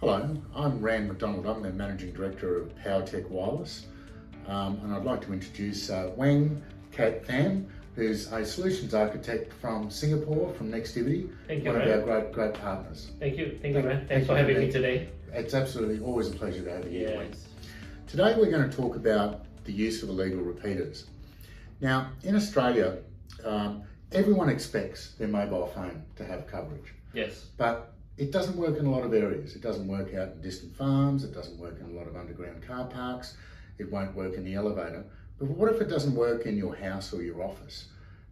Hello, I'm Ran McDonald. I'm the Managing Director of Powertec Wireless, and I'd like to introduce Wang Kat Tham, who's a solutions architect from Singapore, from Nextivity, Thank you, one Ran. of our great partners. Thank you, Ran. Thanks for having me today. It's absolutely always a pleasure to have you here, Wang. Yes. Today we're going to talk about the use of illegal repeaters. Now, in Australia, everyone expects their mobile phone to have coverage. Yes. But it doesn't work in a lot of areas. It doesn't work out in distant farms, it doesn't work in a lot of underground car parks, it won't work in the elevator. But what if it doesn't work in your house or your office?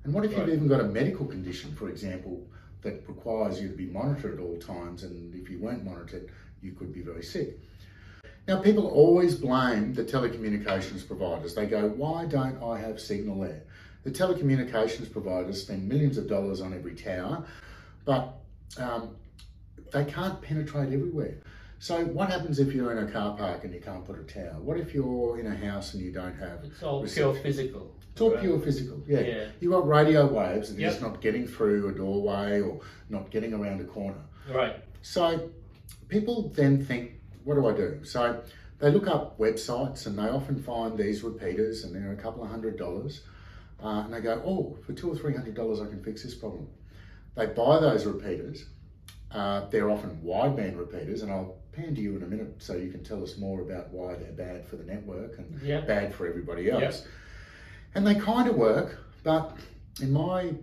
And what if you've even got a medical condition, for example, that requires you to be monitored at all times, and if you weren't monitored, you could be very sick? Now, people always blame the telecommunications providers. They go, why don't I have signal there? The telecommunications providers spend millions of dollars on every tower, but they can't penetrate everywhere. So what happens if you're in a car park and you can't put a tower? What if you're in a house and you don't have It's all reception? pure physical. It's all right? pure physical, yeah. Yeah. You've got radio waves and Yep. just not getting through a doorway or not getting around a corner. Right. So people then think, what do I do? So they look up websites and they often find these repeaters and they're a couple of $100. And they go, oh, for $200 or $300 I can fix this problem. They buy those repeaters. They're often wideband repeaters, and I'll pan to you in a minute so you can tell us more about why they're bad for the network and bad for everybody else. Yep. And they kind of work, but in my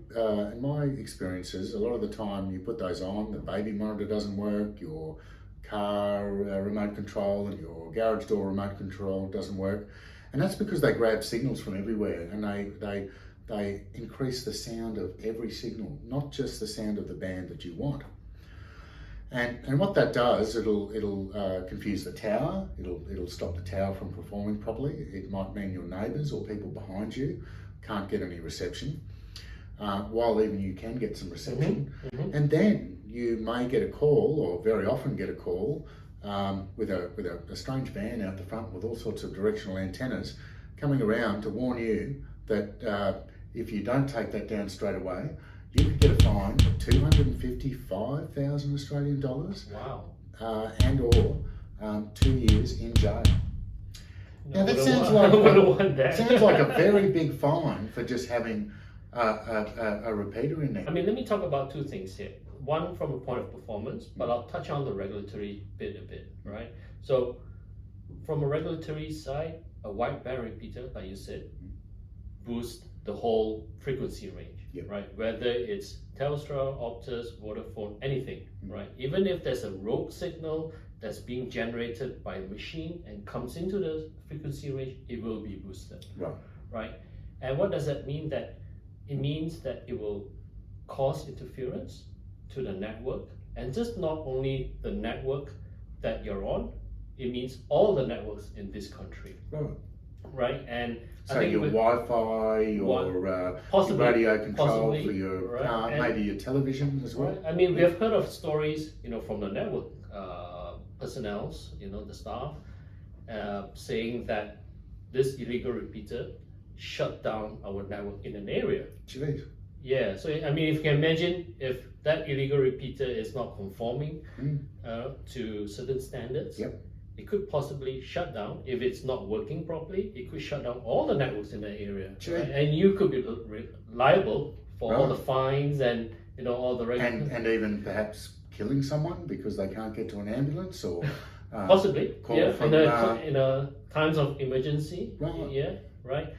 experiences, a lot of the time you put those on, the baby monitor doesn't work, your car remote control and your garage door remote control doesn't work, and that's because they grab signals from everywhere and they increase the sound of every signal, not just the sound of the band that you want. And what that does, it'll confuse the tower. It'll stop the tower from performing properly. It might mean your neighbours or people behind you can't get any reception, while even you can get some reception. Mm-hmm. And then you may get a call, or very often get a call, with a strange van out the front with all sorts of directional antennas coming around to warn you that if you don't take that down straight away, you could get a fine of 255,000 Australian dollars. Wow. And or 2 years in jail. Now that sounds sounds like a very big fine for just having a repeater in there. I mean, let me talk about two things here. One from a point of performance, but I'll touch on the regulatory bit a bit, right? So from a regulatory side, a wideband repeater, like you said, boosts the whole frequency range, Yep. right? Whether it's Telstra, Optus, Vodafone, anything, right? Even if there's a rogue signal that's being generated by a machine and comes into the frequency range, it will be boosted, right? And what does that mean? That it means that it will cause interference to the network, and just not only the network that you're on, it means all the networks in this country, right? And so your Wi-Fi, your radio control for your car, maybe your television as well. Right? I mean, we have heard of stories, from the network personnel, the staff, saying that this illegal repeater shut down our network in an area. Jeez. Yeah, so I mean, if you can imagine, if that illegal repeater is not conforming to certain standards, Yep. it could possibly shut down. If it's not working properly, it could shut down all the networks in that area. Sure. Right? And you could be liable for all the fines and all the and even perhaps killing someone because they can't get to an ambulance, or possibly, call from, in a times of emergency. Right. Yeah, right.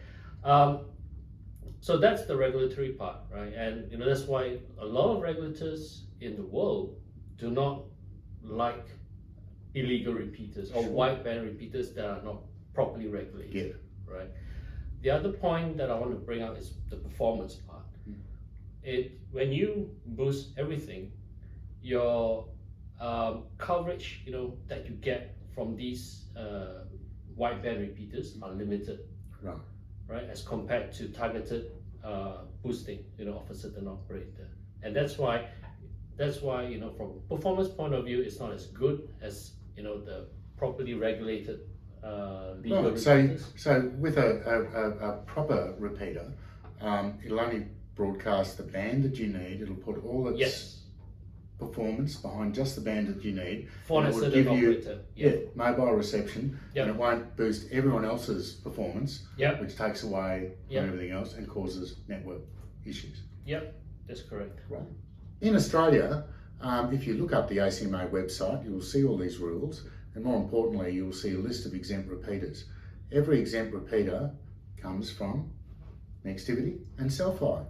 So that's the regulatory part, right? And that's why a lot of regulators in the world do not like illegal repeaters or wideband repeaters that are not properly regulated, right? The other point that I want to bring out is the performance part. When you boost everything, your coverage, that you get from these wideband repeaters are limited, right? As compared to targeted boosting, of a certain operator, and that's why, from a performance point of view, it's not as good as the properly regulated legal repeaters. So with a proper repeater, it'll only broadcast the band that you need. It'll put all its performance behind just the band that you need. For and a it will certain give you operator. mobile reception, Yep. and it won't boost everyone else's performance, Yep. which takes away Yep. from everything else and causes network issues. Yep, that's correct. Right. In Australia, if you look up the ACMA website, you will see all these rules, and more importantly, you will see a list of exempt repeaters. Every exempt repeater comes from Nextivity and Cel-Fi,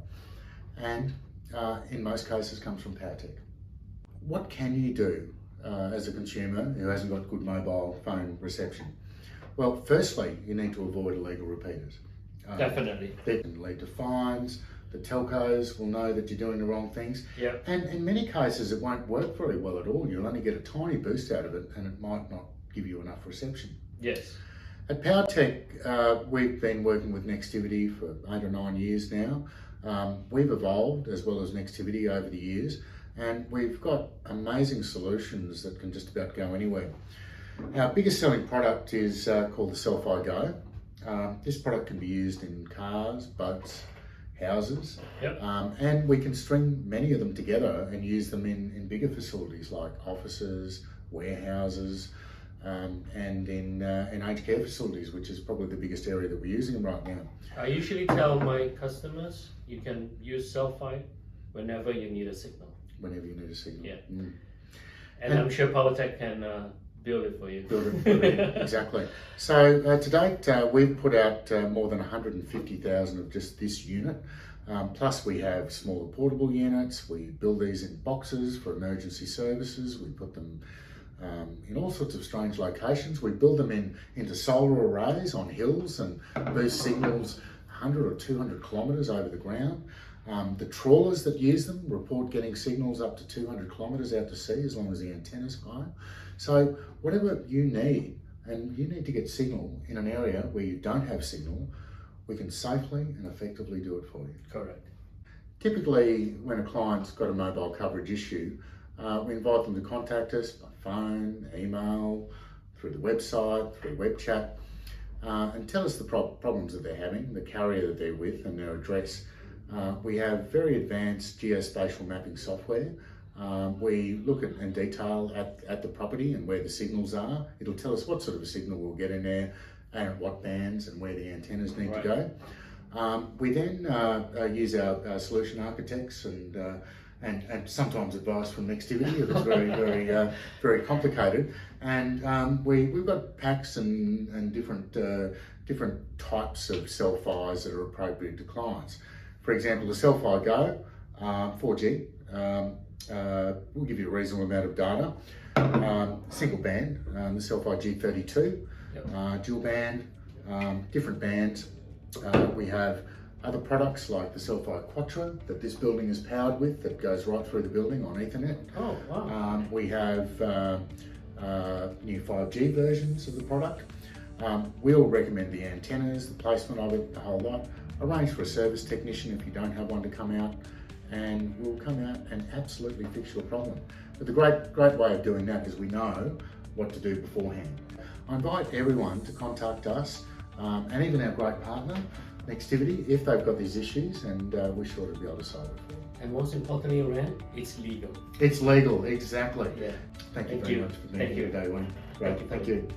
and in most cases comes from Powertec. What can you do as a consumer who hasn't got good mobile phone reception? Well, firstly, you need to avoid illegal repeaters. Definitely. They can lead to fines. The telcos will know that you're doing the wrong things. Yep. And in many cases, it won't work very well at all. You'll only get a tiny boost out of it, and it might not give you enough reception. Yes. At Powertec, we've been working with Nextivity for 8 or 9 years now. We've evolved as well as Nextivity over the years, and we've got amazing solutions that can just about go anywhere. Our biggest selling product is called the Cel-Fi Go. This product can be used in cars, boats, houses, Yep. and we can string many of them together and use them in bigger facilities like offices, warehouses, and in aged care facilities, which is probably the biggest area that we're using them right now. I usually tell my customers you can use Cel-Fi whenever you need a signal. Whenever you need a signal. Yeah. Mm. And I'm sure Powertec can build it for you. Build it, exactly. So to date, we've put out more than 150,000 of just this unit. Plus we have smaller portable units. We build these in boxes for emergency services. We put them in all sorts of strange locations. We build them into solar arrays on hills and boost signals 100 or 200 kilometres over the ground. The trawlers that use them report getting signals up to 200 kilometres out to sea as long as the antenna's high. So whatever you need, and you need to get signal in an area where you don't have signal, we can safely and effectively do it for you. Correct. Typically, when a client's got a mobile coverage issue, we invite them to contact us by phone, email, through the website, through web chat, and tell us the problems that they're having, the carrier that they're with, and their address. We have very advanced geospatial mapping software. We look at in detail at the property and where the signals are. It'll tell us what sort of a signal we'll get in there and at what bands and where the antennas need to go. We then use our solution architects and sometimes advice from Nextivity if it's very, very complicated. And we've got packs and different types of Cel-Fis that are appropriate to clients. For example, the Cel-Fi Go 4G will give you a reasonable amount of data. Single band, the Cel-Fi G32, dual band, different bands. We have other products like the Cel-Fi Quattro that this building is powered with that goes right through the building on Ethernet. Oh, wow. We have new 5G versions of the product. We'll recommend the antennas, the placement of it, the whole lot. Arrange for a service technician if you don't have one to come out, and we'll come out and absolutely fix your problem. But the great way of doing that is we know what to do beforehand. I invite everyone to contact us and even our great partner, Nextivity, if they've got these issues, and we're sure to be able to solve it for them. And most importantly, Ran, it's legal. It's legal, exactly. Yeah. Thank you very much for being here today, Wayne. Great, thank you.